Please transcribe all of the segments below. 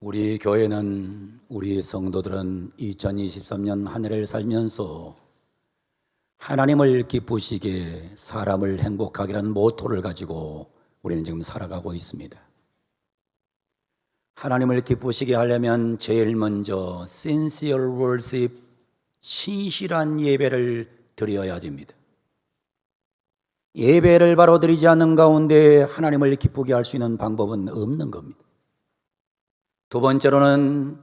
우리 교회는, 우리 성도들은 2023년 한 해를 살면서 하나님을 기쁘시게 사람을 행복하게라는 모토를 가지고 우리는 지금 살아가고 있습니다. 하나님을 기쁘시게 하려면 제일 먼저 sincere worship, 신실한 예배를 드려야 됩니다. 예배를 바로 드리지 않는 가운데 하나님을 기쁘게 할 수 있는 방법은 없는 겁니다. 두 번째로는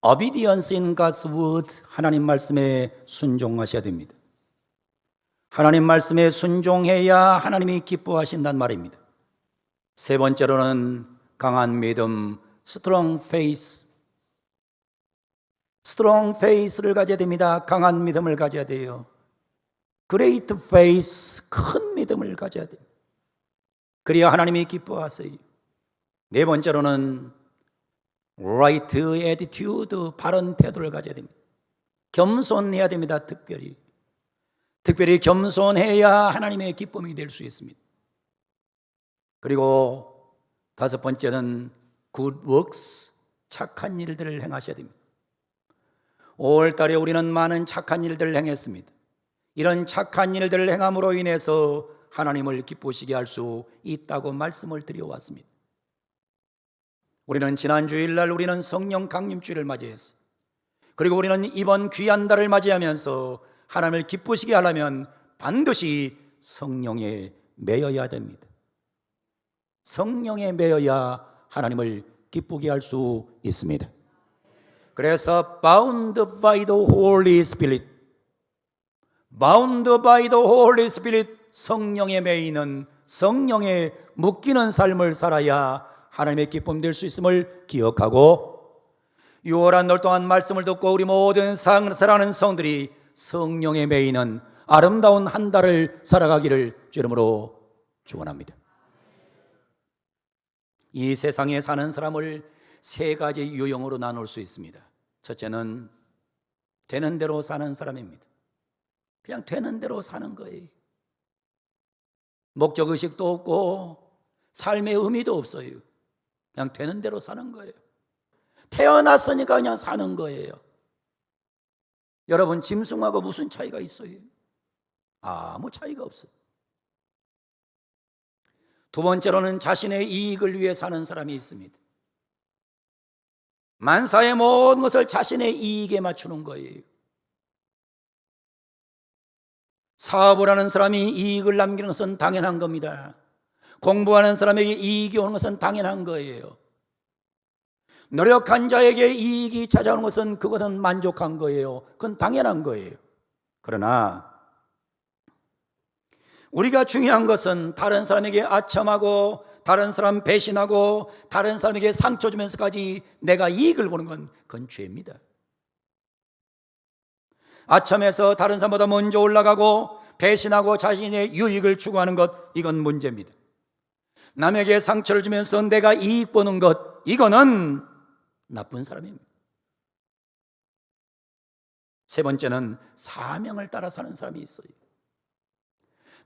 obedience in God's word, 하나님 말씀에 순종하셔야 됩니다. 하나님 말씀에 순종해야 하나님이 기뻐하신단 말입니다. 세 번째로는 강한 믿음, strong faith. strong faith를 가져야 됩니다. 강한 믿음을 가져야 돼요. great faith, 큰 믿음을 가져야 돼요. 그래야 하나님이 기뻐하세요. 네 번째로는 right attitude, 바른 태도를 가져야 됩니다. 겸손해야 됩니다. 특별히 겸손해야 하나님의 기쁨이 될 수 있습니다. 그리고 다섯 번째는 good works, 착한 일들을 행하셔야 됩니다. 5월 달에 우리는 많은 착한 일들을 행했습니다. 이런 착한 일들을 행함으로 인해서 하나님을 기쁘시게 할 수 있다고 말씀을 드려왔습니다. 우리는 지난 주일날 우리는 성령 강림주일을 맞이했어요. 그리고 우리는 이번 귀한 달을 맞이하면서 하나님을 기쁘시게 하려면 반드시 성령에 매여야 됩니다. 성령에 매여야 하나님을 기쁘게 할 수 있습니다. 그래서 bound by the Holy Spirit, bound by the Holy Spirit, 성령에 매이는, 성령에 묶이는 삶을 살아야 하나님의 기쁨 될 수 있음을 기억하고, 6월 한 달 동안 말씀을 듣고 우리 모든 사랑하는 성들이 성령에 매이는 아름다운 한 달을 살아가기를 주 이름으로 축원합니다. 이 세상에 사는 사람을 세 가지 유형으로 나눌 수 있습니다. 첫째는 되는 대로 사는 사람입니다. 그냥 되는 대로 사는 거예요. 목적의식도 없고 삶의 의미도 없어요. 그냥 되는 대로 사는 거예요. 태어났으니까 그냥 사는 거예요. 여러분, 짐승하고 무슨 차이가 있어요? 아무 차이가 없어요. 두 번째로는 자신의 이익을 위해 사는 사람이 있습니다. 만사의 모든 것을 자신의 이익에 맞추는 거예요. 사업을 하는 사람이 이익을 남기는 것은 당연한 겁니다. 공부하는 사람에게 이익이 오는 것은 당연한 거예요. 노력한 자에게 이익이 찾아오는 것은 그것은 만족한 거예요. 그건 당연한 거예요. 그러나 우리가 중요한 것은 다른 사람에게 아첨하고 다른 사람 배신하고 다른 사람에게 상처 주면서까지 내가 이익을 보는 건 그건 죄입니다. 아첨해서 다른 사람보다 먼저 올라가고 배신하고 자신의 유익을 추구하는 것, 이건 문제입니다. 남에게 상처를 주면서 내가 이익 보는 것, 이거는 나쁜 사람입니다. 세 번째는 사명을 따라 사는 사람이 있어요.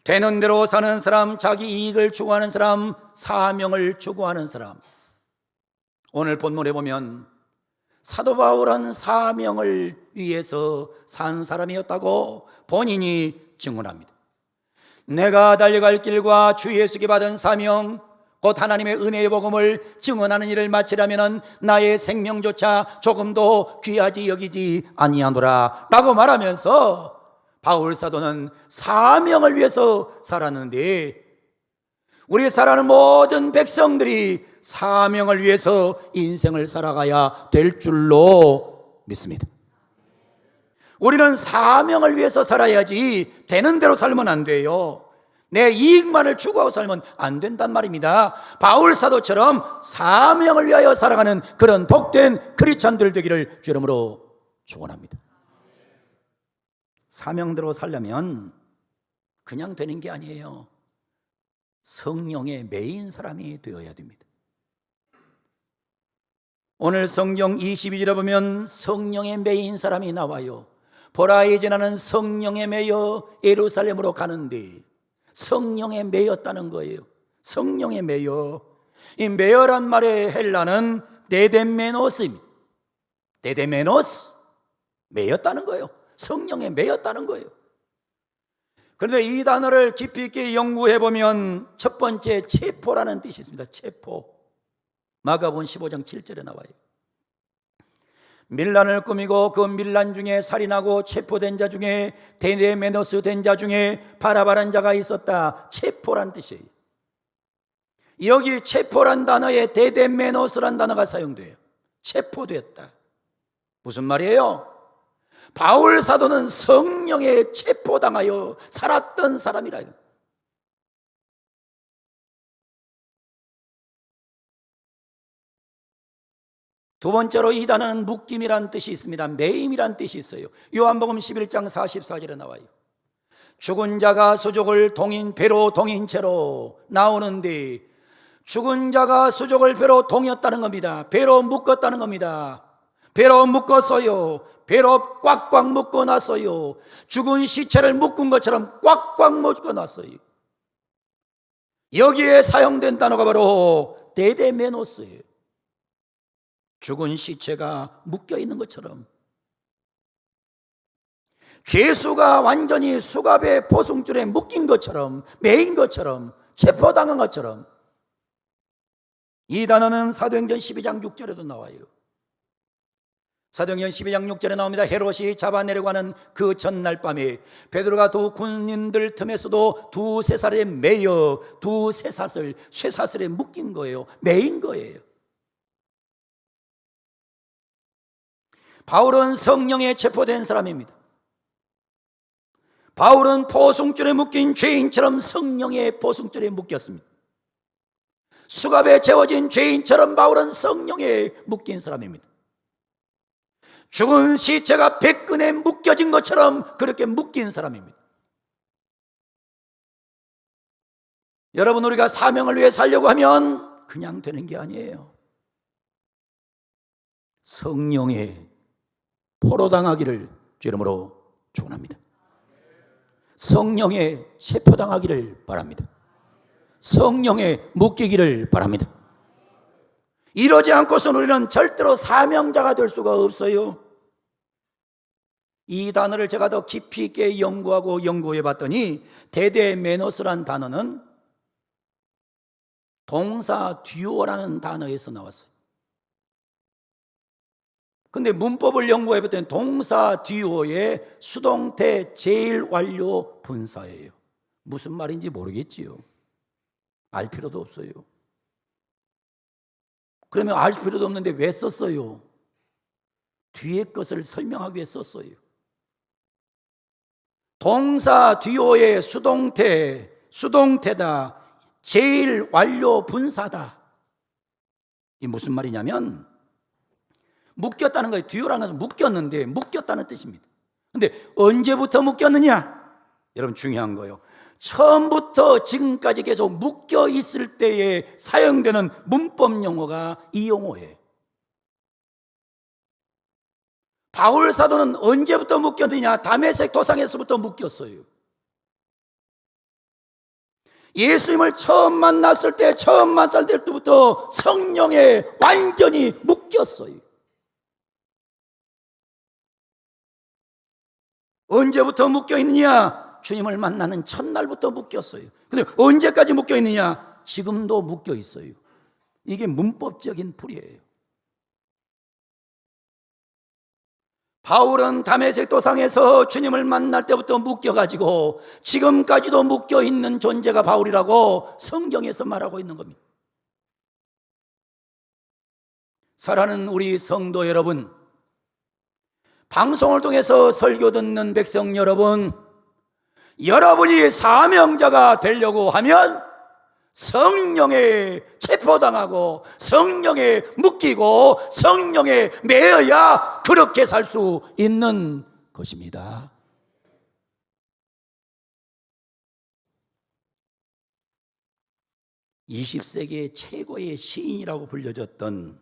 되는 대로 사는 사람, 자기 이익을 추구하는 사람, 사명을 추구하는 사람. 오늘 본문에 보면 사도 바울은 사명을 위해서 산 사람이었다고 본인이 증언합니다. 내가 달려갈 길과 주 예수께 받은 사명, 곧 하나님의 은혜의 복음을 증언하는 일을 마치려면 나의 생명조차 조금도 귀하지 여기지 아니하노라 라고 말하면서 바울 사도는 사명을 위해서 살았는데, 우리 살아가는 모든 백성들이 사명을 위해서 인생을 살아가야 될 줄로 믿습니다. 우리는 사명을 위해서 살아야지 되는 대로 살면 안 돼요. 내 이익만을 추구하고 살면 안 된단 말입니다. 바울 사도처럼 사명을 위하여 살아가는 그런 복된 크리스찬들 되기를 주 이름으로 축원합니다. 사명대로 살려면 그냥 되는 게 아니에요. 성령에 매인 사람이 되어야 됩니다. 오늘 성경 22절에 보면 성령에 매인 사람이 나와요. 보라, 이제 나는 성령에 매여 예루살렘으로 가는데, 성령에 매였다는 거예요. 성령에 매여. 이 매여란 말의 헬라는 데데메노스입니다. 데데메노스, 매였다는 거예요. 성령에 매였다는 거예요. 그런데 이 단어를 깊이 있게 연구해 보면 첫 번째 체포라는 뜻이 있습니다. 체포. 마가복음 15장 7절에 나와요. 밀란을 꾸미고 그 밀란 중에 살인하고 체포된 자 중에 데데메노스 된 자 중에 바라바란 자가 있었다. 체포란 뜻이에요. 여기 체포란 단어에 데데메노스란 단어가 사용돼요. 체포됐다. 무슨 말이에요? 바울 사도는 성령에 체포당하여 살았던 사람이라. 두 번째로 이 단어는 묶임이란 뜻이 있습니다. 매임이란 뜻이 있어요. 요한복음 11장 44절에 나와요. 죽은 자가 수족을 배로 동인 채로 나오는데, 죽은 자가 수족을 배로 동였다는 겁니다. 배로 묶었다는 겁니다. 배로 묶었어요. 배로 꽉꽉 묶어놨어요. 죽은 시체를 묶은 것처럼 꽉꽉 묶어놨어요. 여기에 사용된 단어가 바로 데데메노스예요. 죽은 시체가 묶여있는 것처럼, 죄수가 완전히 수갑의 보승줄에 묶인 것처럼, 매인 것처럼, 체포당한 것처럼. 이 단어는 사도행전 12장 6절에도 나와요. 사도행전 12장 6절에 나옵니다. 헤롯이 잡아내려고 하는 그 전날 밤에 베드로가 두 군인들 틈에서도 두 쇠사슬에 매여 두 쇠사슬에 묶인 거예요. 매인 거예요. 바울은 성령에 체포된 사람입니다. 바울은 보승줄에 묶인 죄인처럼 성령의 보승줄에 묶였습니다. 수갑에 채워진 죄인처럼 바울은 성령에 묶인 사람입니다. 죽은 시체가 백근에 묶여진 것처럼 그렇게 묶인 사람입니다. 여러분, 우리가 사명을 위해 살려고 하면 그냥 되는 게 아니에요. 성령에 포로당하기를 주 이름으로 축원합니다. 성령에 체포당하기를 바랍니다. 성령에 묶이기를 바랍니다. 이러지 않고서는 우리는 절대로 사명자가 될 수가 없어요. 이 단어를 제가 더 깊이 있게 연구해 봤더니 데데메노스란 단어는 동사 듀오라는 단어에서 나왔어요. 근데 문법을 연구해 봤더니 동사 듀오의 수동태 제일 완료 분사예요. 무슨 말인지 모르겠지요. 알 필요도 없어요. 그러면 알 필요도 없는데 왜 썼어요? 뒤에 것을 설명하기 위해 썼어요. 동사 듀오의 수동태다. 제일 완료 분사다. 이 무슨 말이냐면 묶였다는 거예요. 듀오라는 것은 묶였는데 묶였다는 뜻입니다. 근데 언제부터 묶였느냐? 여러분, 중요한 거예요. 처음부터 지금까지 계속 묶여 있을 때에 사용되는 문법 용어가 이 용어예요. 바울 사도는 언제부터 묶였느냐? 다메섹 도상에서부터 묶였어요. 예수님을 처음 만났을 때부터 성령에 완전히 묶였어요. 언제부터 묶여 있느냐? 주님을 만나는 첫날부터 묶였어요. 근데 언제까지 묶여 있느냐? 지금도 묶여 있어요. 이게 문법적인 풀이에요. 바울은 다메섹 도상에서 주님을 만날 때부터 묶여가지고 지금까지도 묶여있는 존재가 바울이라고 성경에서 말하고 있는 겁니다. 사랑하는 우리 성도 여러분, 방송을 통해서 설교 듣는 백성 여러분, 여러분이 사명자가 되려고 하면 성령에 체포당하고 성령에 묶이고 성령에 매여야 그렇게 살 수 있는 것입니다. (20세기의) 최고의 시인이라고 불려졌던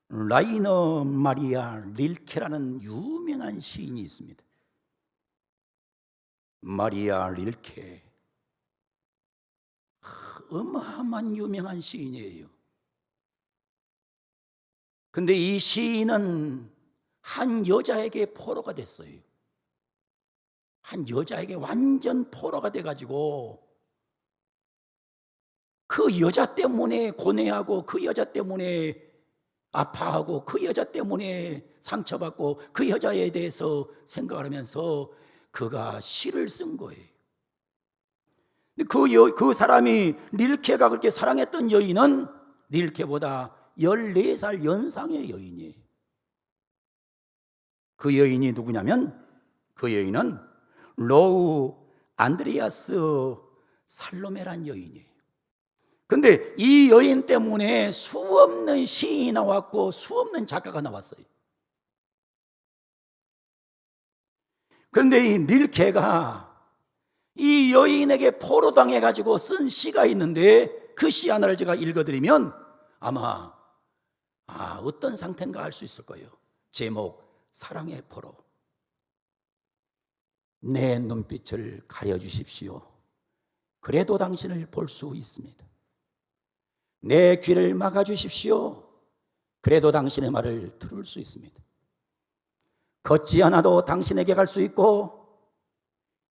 라이너 마리아 릴케라는 유명한 시인이 있습니다. 마리아 릴케, 어마어마한 유명한 시인이에요. 근데 이 시인은 한 여자에게 포로가 됐어요. 한 여자에게 완전 포로가 돼가지고 그 여자 때문에 고뇌하고 그 여자 때문에 아파하고 그 여자 때문에 상처받고 그 여자에 대해서 생각을 하면서 그가 시를 쓴 거예요. 그 사람이 릴케가 그렇게 사랑했던 여인은 릴케보다 14살 연상의 여인이에요. 그 여인이 누구냐면 그 여인은 로우 안드레아스 살로메란 여인이에요. 근데 이 여인 때문에 수없는 시인이 나왔고 수없는 작가가 나왔어요. 그런데 이 릴케가 이 여인에게 포로당해가지고 쓴 시가 있는데 그 시 하나를 제가 읽어드리면 아마 어떤 상태인가 알 수 있을 거예요. 제목 사랑의 포로. 내 눈빛을 가려주십시오. 그래도 당신을 볼 수 있습니다. 내 귀를 막아주십시오. 그래도 당신의 말을 들을 수 있습니다. 걷지 않아도 당신에게 갈 수 있고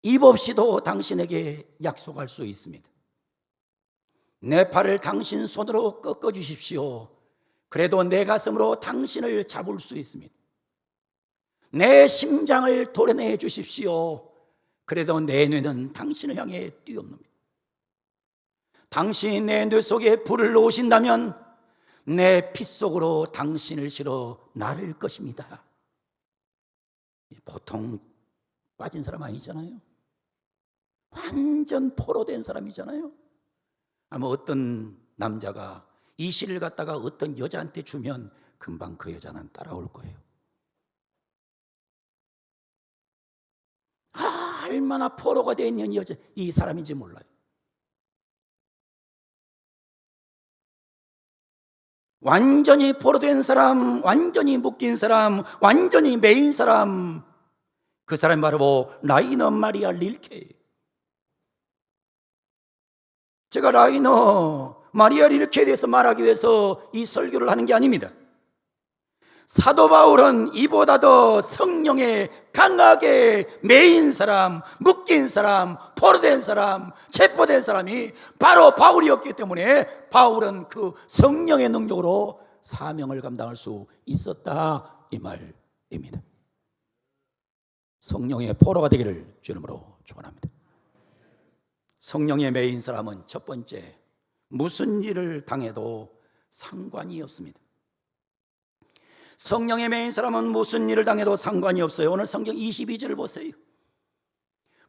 입 없이도 당신에게 약속할 수 있습니다. 내 팔을 당신 손으로 꺾어주십시오. 그래도 내 가슴으로 당신을 잡을 수 있습니다. 내 심장을 도려내 주십시오. 그래도 내 뇌는 당신을 향해 뛰어옵니다. 당신이 내 뇌 속에 불을 놓으신다면 내 피 속으로 당신을 실어 나를 것입니다. 보통 빠진 사람 아니잖아요. 완전 포로된 사람이잖아요. 아마 어떤 남자가 이 시를 갖다가 어떤 여자한테 주면 금방 그 여자는 따라올 거예요. 얼마나 포로가 되어 있는 여자, 이 사람인지 몰라요. 완전히 포로된 사람, 완전히 묶인 사람, 완전히 매인 사람, 그 사람이 바로 라이너 마리아 릴케예요. 제가 라이너 마리아 릴케에 대해서 말하기 위해서 이 설교를 하는 게 아닙니다. 사도 바울은 이보다 더 성령에 강하게 매인 사람, 묶인 사람, 포로된 사람, 체포된 사람이 바로 바울이었기 때문에 바울은 그 성령의 능력으로 사명을 감당할 수 있었다, 이 말입니다. 성령의 포로가 되기를 주 이름으로 축원합니다. 성령의 매인 사람은 첫 번째, 무슨 일을 당해도 상관이 없습니다. 성령의 매인 사람은 무슨 일을 당해도 상관이 없어요. 오늘 성경 22절을 보세요.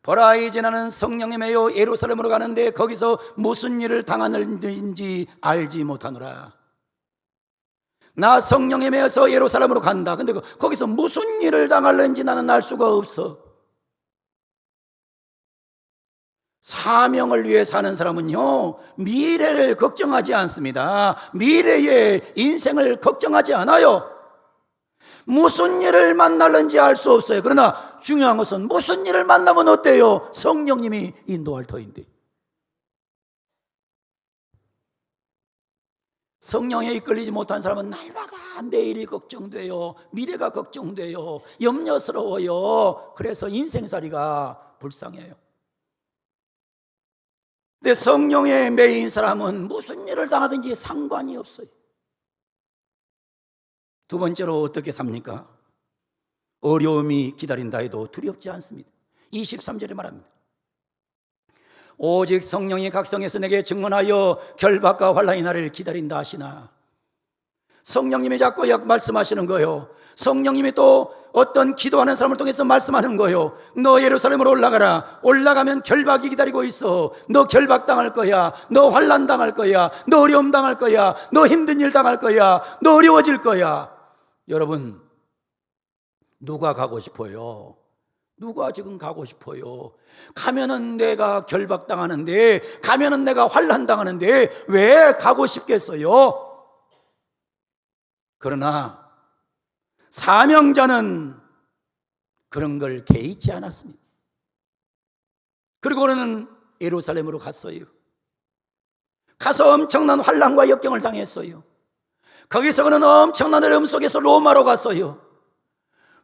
보라, 이제 나는 성령에 매여 예루살렘으로 가는데 거기서 무슨 일을 당하는지 알지 못하노라. 나 성령에 매여서 예루살렘으로 간다. 근데 거기서 무슨 일을 당할는지 나는 알 수가 없어. 사명을 위해 사는 사람은요, 미래를 걱정하지 않습니다. 미래의 인생을 걱정하지 않아요. 무슨 일을 만날는지 알 수 없어요. 그러나 중요한 것은 무슨 일을 만나면 어때요? 성령님이 인도할 터인데. 성령에 이끌리지 못한 사람은 날마다 내일이 걱정돼요. 미래가 걱정돼요. 염려스러워요. 그래서 인생살이가 불쌍해요. 근데 성령에 매인 사람은 무슨 일을 당하든지 상관이 없어요. 두 번째로 어떻게 삽니까? 어려움이 기다린다 해도 두렵지 않습니다. 23절에 말합니다. 오직 성령이 각성해서 내게 증언하여 결박과 환난의 날을 기다린다 하시나. 성령님이 자꾸 말씀하시는 거예요. 성령님이 또 어떤 기도하는 사람을 통해서 말씀하는 거예요. 너 예루살렘으로 올라가라. 올라가면 결박이 기다리고 있어. 너 결박당할 거야. 너 환난 당할 거야. 너 어려움 당할 거야. 너 힘든 일 당할 거야. 너 어려워질 거야. 여러분, 누가 가고 싶어요? 누가 지금 가고 싶어요? 가면은 내가 결박당하는데, 가면은 내가 환난당하는데 왜 가고 싶겠어요? 그러나 사명자는 그런 걸 개의치 않았습니다. 그리고 그는 예루살렘으로 갔어요. 가서 엄청난 환난과 역경을 당했어요. 거기서 그는 엄청난 어려움 속에서 로마로 갔어요.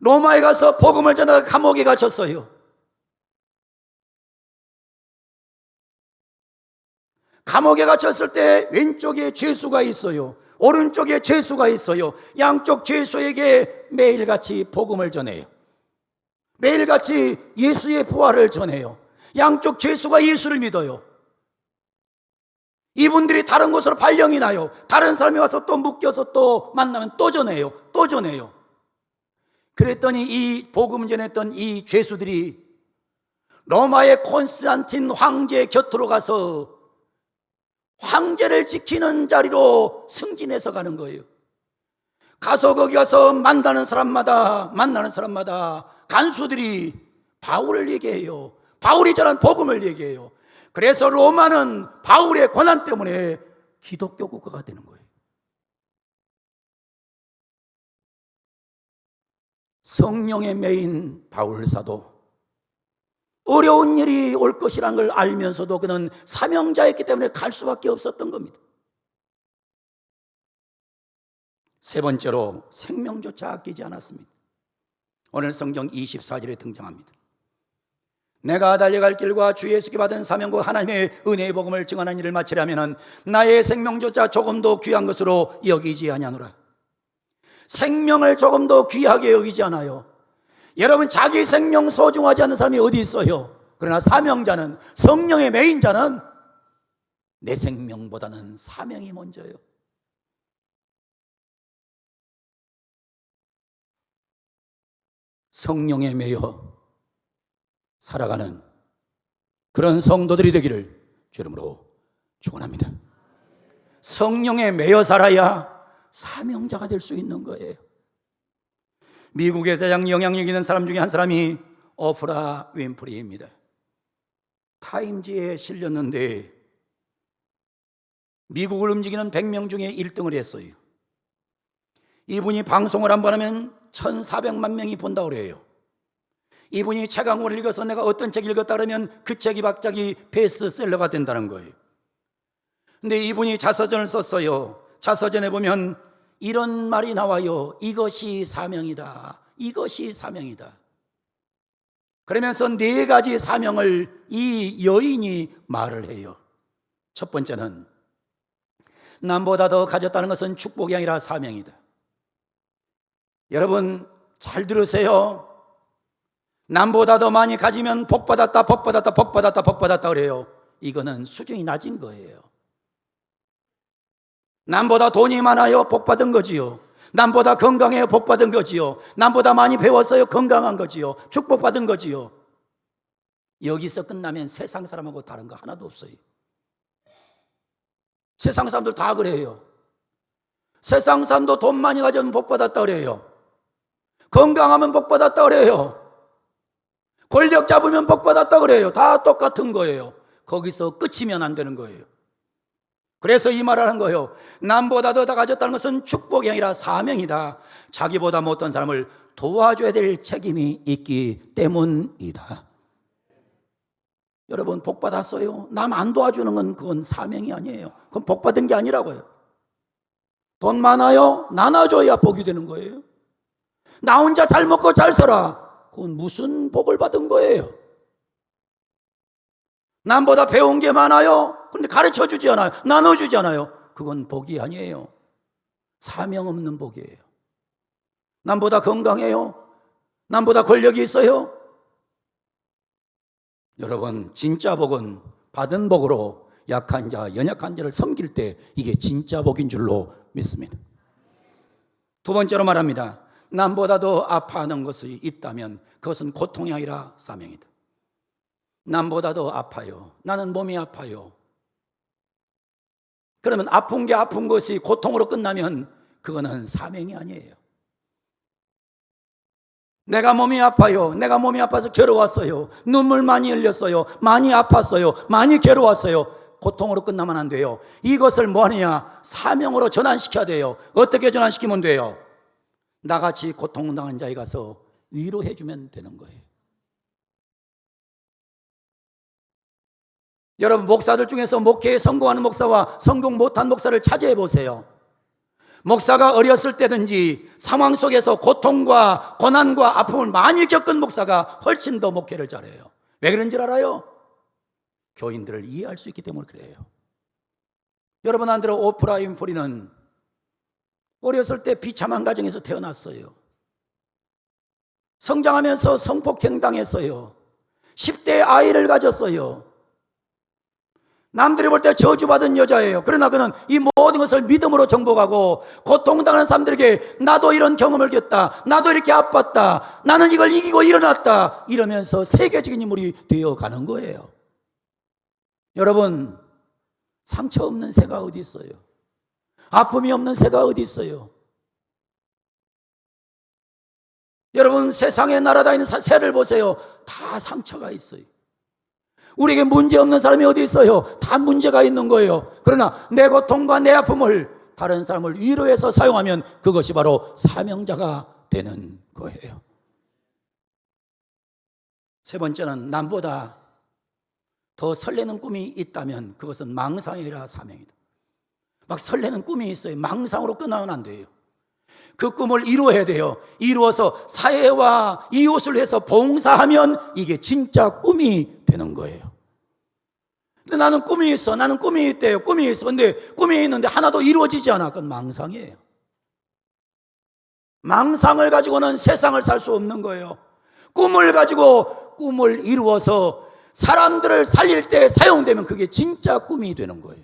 로마에 가서 복음을 전하다 감옥에 갇혔어요. 감옥에 갇혔을 때 왼쪽에 죄수가 있어요. 오른쪽에 죄수가 있어요. 양쪽 죄수에게 매일같이 복음을 전해요. 매일같이 예수의 부활을 전해요. 양쪽 죄수가 예수를 믿어요. 이분들이 다른 곳으로 발령이 나요. 다른 사람이 와서 또 묶여서 또 만나면 또 전해요. 또 전해요. 그랬더니 이 복음 전했던 이 죄수들이 로마의 콘스탄틴 황제 곁으로 가서 황제를 지키는 자리로 승진해서 가는 거예요. 가서 거기 가서 만나는 사람마다 간수들이 바울을 얘기해요. 바울이 전한 복음을 얘기해요. 그래서 로마는 바울의 권한 때문에 기독교 국가가 되는 거예요. 성령의 메인 바울 사도, 어려운 일이 올 것이라는 걸 알면서도 그는 사명자였기 때문에 갈 수밖에 없었던 겁니다. 세 번째로 생명조차 아끼지 않았습니다. 오늘 성경 24절에 등장합니다. 내가 달려갈 길과 주 예수께 받은 사명과 하나님의 은혜의 복음을 증언하는 일을 마치려면 나의 생명조차 조금도 귀한 것으로 여기지 아니하노라. 생명을 조금도 귀하게 여기지 않아요. 여러분, 자기 생명 소중하지 않는 사람이 어디 있어요? 그러나 사명자는, 성령의 메인자는 내 생명보다는 사명이 먼저예요. 성령에 매여 살아가는 그런 성도들이 되기를 주 이름으로 축원합니다. 성령에 매여 살아야 사명자가 될 수 있는 거예요. 미국의 가장 영향력 있는 사람 중에 한 사람이 오프라 윈프리입니다. 타임지에 실렸는데 미국을 움직이는 100명 중에 1등을 했어요. 이분이 방송을 한 번 하면 1,400만 명이 본다고 그래요. 이분이 책 한 권을 읽어서 내가 어떤 책 읽었다 그러면 그 책이 갑자기 베스트셀러가 된다는 거예요. 근데 이분이 자서전을 썼어요. 자서전에 보면 이런 말이 나와요. 이것이 사명이다. 이것이 사명이다. 그러면서 4가지 사명을 이 여인이 말을 해요. 첫 번째는 남보다 더 가졌다는 것은 축복이 아니라 사명이다. 여러분 잘 들으세요. 남보다 더 많이 가지면 복받았다, 복받았다, 복받았다, 복받았다 그래요. 이거는 수준이 낮은 거예요. 남보다 돈이 많아요, 복받은 거지요. 남보다 건강해요, 복받은 거지요. 남보다 많이 배웠어요, 건강한 거지요. 축복받은 거지요. 여기서 끝나면 세상 사람하고 다른 거 하나도 없어요. 세상 사람들 다 그래요. 세상 사람도 돈 많이 가지면 복받았다 그래요. 건강하면 복받았다 그래요. 권력 잡으면 복받았다 그래요. 다 똑같은 거예요. 거기서 끝이면 안 되는 거예요. 그래서 이 말을 하는 거예요. 남보다 더 가졌다는 것은 축복이 아니라 사명이다. 자기보다 못한 사람을 도와줘야 될 책임이 있기 때문이다. 여러분 복 받았어요? 남 안 도와주는 건 그건 사명이 아니에요. 그건 복 받은 게 아니라고요. 돈 많아요? 나눠줘야 복이 되는 거예요. 나 혼자 잘 먹고 잘 살아. 그건 무슨 복을 받은 거예요? 남보다 배운 게 많아요? 그런데 가르쳐주지 않아요. 나눠주지 않아요. 그건 복이 아니에요. 사명 없는 복이에요. 남보다 건강해요? 남보다 권력이 있어요? 여러분 진짜 복은 받은 복으로 약한 자, 연약한 자를 섬길 때 이게 진짜 복인 줄로 믿습니다. 두 번째로 말합니다. 남보다 더 아파하는 것이 있다면 그것은 고통이 아니라 사명이다. 남보다 더 아파요. 나는 몸이 아파요. 그러면 아픈 게 아픈 것이 고통으로 끝나면 그거는 사명이 아니에요. 내가 몸이 아파요. 내가 몸이 아파서 괴로웠어요. 눈물 많이 흘렸어요. 많이 아팠어요. 많이 괴로웠어요. 고통으로 끝나면 안 돼요. 이것을 뭐 하느냐? 사명으로 전환시켜야 돼요. 어떻게 전환시키면 돼요? 나같이 고통당한 자에 가서 위로해 주면 되는 거예요. 여러분 목사들 중에서 목회에 성공하는 목사와 성공 못한 목사를 차지해 보세요. 목사가 어렸을 때든지 상황 속에서 고통과 고난과 아픔을 많이 겪은 목사가 훨씬 더 목회를 잘해요. 왜 그런 줄 알아요? 교인들을 이해할 수 있기 때문에 그래요. 여러분 안들어 오프라 윈프리는 어렸을 때 비참한 가정에서 태어났어요. 성장하면서 성폭행 당했어요. 10대 아이를 가졌어요. 남들이 볼 때 저주받은 여자예요. 그러나 그는 이 모든 것을 믿음으로 정복하고 고통당하는 사람들에게 나도 이런 경험을 겪었다. 나도 이렇게 아팠다. 나는 이걸 이기고 일어났다. 이러면서 세계적인 인물이 되어가는 거예요. 여러분, 상처 없는 새가 어디 있어요? 아픔이 없는 새가 어디 있어요? 여러분, 세상에 날아다니는 새를 보세요. 다 상처가 있어요. 우리에게 문제 없는 사람이 어디 있어요? 다 문제가 있는 거예요. 그러나 내 고통과 내 아픔을 다른 사람을 위로해서 사용하면 그것이 바로 사명자가 되는 거예요. 세 번째는 남보다 더 설레는 꿈이 있다면 그것은 망상이 아니라 사명이다. 막 설레는 꿈이 있어요. 망상으로 끝나면 안 돼요. 그 꿈을 이루어야 돼요. 이루어서 사회와 이웃을 위해서 봉사하면 이게 진짜 꿈이 되는 거예요. 근데 나는 꿈이 있어. 나는 꿈이 있대요. 꿈이 있어. 근데 꿈이 있는데 하나도 이루어지지 않아. 그건 망상이에요. 망상을 가지고는 세상을 살 수 없는 거예요. 꿈을 가지고 꿈을 이루어서 사람들을 살릴 때 사용되면 그게 진짜 꿈이 되는 거예요.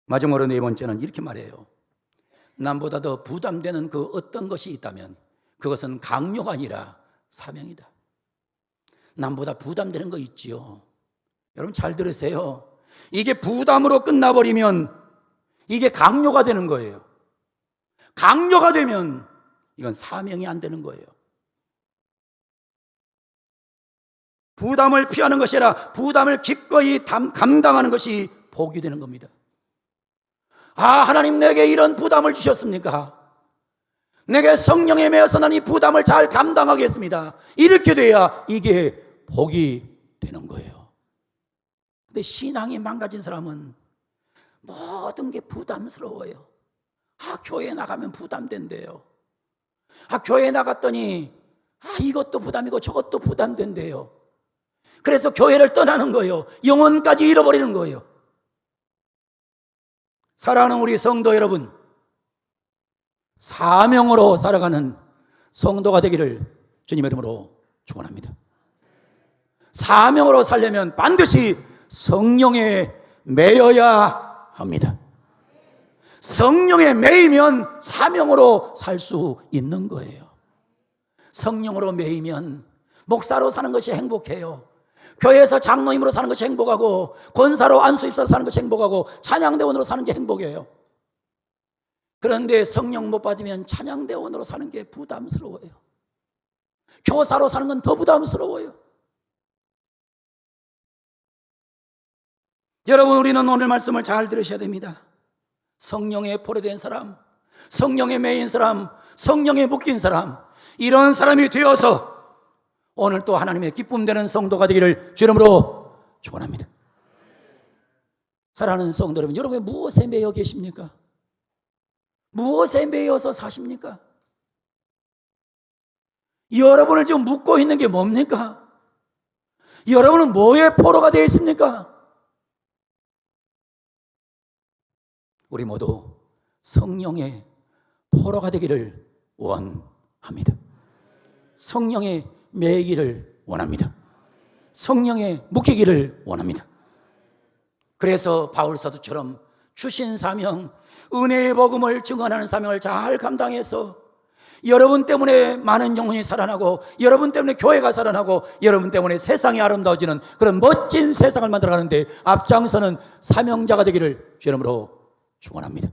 마지막으로 네 번째는 이렇게 말해요. 남보다 더 부담되는 그 어떤 것이 있다면 그것은 강요가 아니라 사명이다. 남보다 부담되는 거 있지요. 여러분 잘 들으세요. 이게 부담으로 끝나버리면 이게 강요가 되는 거예요. 강요가 되면 이건 사명이 안 되는 거예요. 부담을 피하는 것이 아니라 부담을 기꺼이 감당하는 것이 복이 되는 겁니다. 아, 하나님 내게 이런 부담을 주셨습니까? 내게 성령에 매여서 난 이 부담을 잘 감당하겠습니다. 이렇게 돼야 이게 복이 되는 거예요. 근데 신앙이 망가진 사람은 모든 게 부담스러워요. 아, 교회 나가면 부담된대요. 아, 교회 나갔더니 이것도 부담이고 저것도 부담된대요. 그래서 교회를 떠나는 거예요. 영혼까지 잃어버리는 거예요. 사랑하는 우리 성도 여러분, 사명으로 살아가는 성도가 되기를 주님의 이름으로 축원합니다. 사명으로 살려면 반드시 성령에 매여야 합니다. 성령에 매이면 사명으로 살 수 있는 거예요. 성령으로 매이면 목사로 사는 것이 행복해요. 교회에서 장로님으로 사는 것이 행복하고 권사로 안수입사로 사는 것이 행복하고 찬양대원으로 사는 게 행복이에요. 그런데 성령 못 받으면 찬양대원으로 사는 게 부담스러워요. 교사로 사는 건 더 부담스러워요. 여러분, 우리는 오늘 말씀을 잘 들으셔야 됩니다. 성령에 포로된 사람, 성령에 매인 사람, 성령에 묶인 사람, 이런 사람이 되어서 오늘 또 하나님의 기쁨 되는 성도가 되기를 주 이름으로 축원합니다. 사랑하는 성도 여러분, 여러분 무엇에 매여 계십니까? 무엇에 매여서 사십니까? 여러분을 지금 묶고 있는 게 뭡니까? 여러분은 뭐에 포로가 되어 있습니까? 우리 모두 성령의 포로가 되기를 원합니다. 성령의 매이기를 원합니다. 성령에 묶이기를 원합니다. 그래서 바울 사도처럼 주신 사명, 은혜의 복음을 증언하는 사명을 잘 감당해서 여러분 때문에 많은 영혼이 살아나고 여러분 때문에 교회가 살아나고 여러분 때문에 세상이 아름다워지는 그런 멋진 세상을 만들어가는데 앞장서는 사명자가 되기를 주 이름으로 축원합니다.